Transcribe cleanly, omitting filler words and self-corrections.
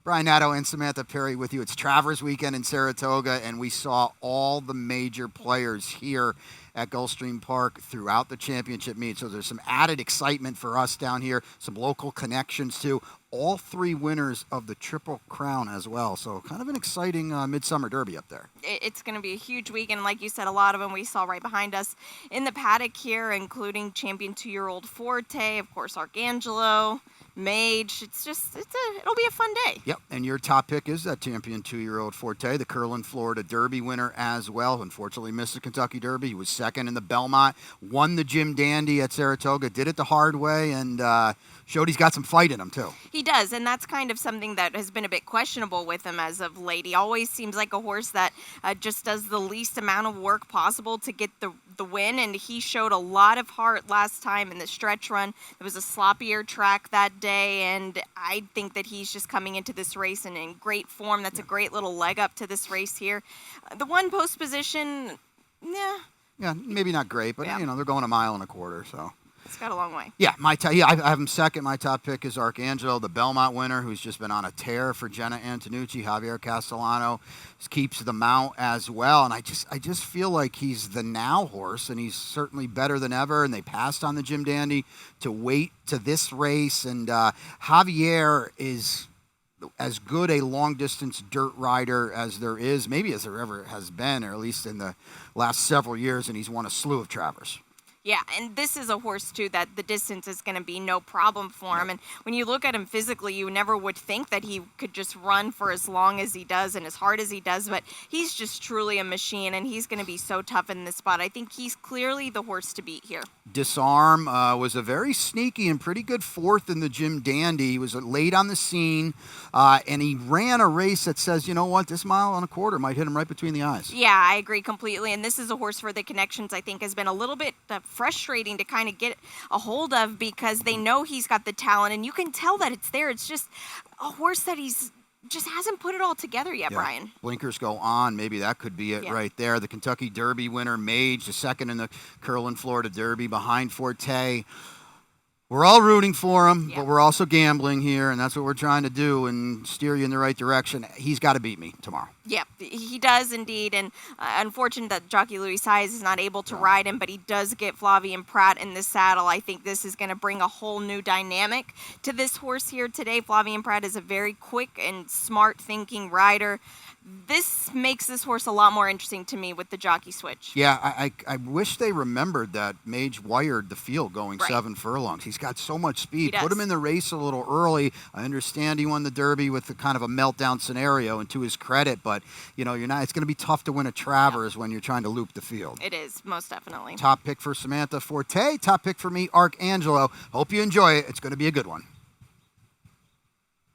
Brian Nadeau and Samantha Perry with you. It's Travers weekend in Saratoga, and we saw all the major players here at Gulfstream Park throughout the championship meet. So there's some added excitement for us down here, some local connections too. All three winners of the Triple Crown as well. So kind of an exciting Midsummer Derby up there. It's going to be a huge weekend. Like you said, a lot of them we saw right behind us in the paddock here, including champion 2-year-old Forte, of course, Arcangelo, Mage. It'll be a fun day. Yep, and your top pick is that champion 2-year-old Forte, the Curlin, Florida Derby winner as well. Unfortunately missed the Kentucky Derby. He was second in the Belmont, won the Jim Dandy at Saratoga, did it the hard way, and showed he's got some fight in him too. He does, and that's kind of something that has been a bit questionable with him as of late. He always seems like a horse that just does the least amount of work possible to get the win, and he showed a lot of heart last time in the stretch run. It was a sloppier track that day, and I think that he's just coming into this race in great form. That's a great little leg up to this race here. The one post position, Yeah, maybe not great, but Yeah. they're going a mile and a quarter, so. It's got a long way. Yeah, I have him second. My top pick is Arcangelo, the Belmont winner, who's just been on a tear for Jenna Antonucci. Javier Castellano keeps the mount as well, and I just feel like he's the now horse, and he's certainly better than ever. And they passed on the Jim Dandy to wait to this race, and Javier is as good a long-distance dirt rider as there is, maybe as there ever has been, or at least in the last several years, and he's won a slew of Travers. Yeah, and this is a horse, too, that the distance is going to be no problem for him. And when you look at him physically, you never would think that he could just run for as long as he does and as hard as he does. But he's just truly a machine, and he's going to be so tough in this spot. I think he's clearly the horse to beat here. Disarm was a very sneaky and pretty good fourth in the Jim Dandy. He was late on the scene, and he ran a race that says, you know what, this mile and a quarter might hit him right between the eyes. Yeah, I agree completely. And this is a horse for the connections, I think, has been a little bit frustrating to kind of get a hold of because they know he's got the talent, and you can tell that it's there. It's just a horse that he's just hasn't put it all together yet, Yeah. Brian. Blinkers go on. Maybe that could be it right there. The Kentucky Derby winner, Mage, the second in the Curlin, Florida Derby behind Forte. We're all rooting for him, but we're also gambling here, and that's what we're trying to do and steer you in the right direction. He's got to beat me tomorrow. Yep, he does indeed, and unfortunate that jockey Louis Size is not able to ride him, but he does get Flavien Prat in the saddle. I think this is going to bring a whole new dynamic to this horse here today. Flavien Prat is a very quick and smart thinking rider. This makes this horse a lot more interesting to me with the jockey switch. Yeah, I wish they remembered that Mage wired the field going 7 furlongs. He's got so much speed. Put him in the race a little early. I understand he won the Derby with the kind of a meltdown scenario, and to his credit, but you're not. It's going to be tough to win a Travers when you're trying to loop the field. It is, most definitely. Top pick for Samantha Forte. Top pick for me, Arcangelo. Hope you enjoy it. It's going to be a good one.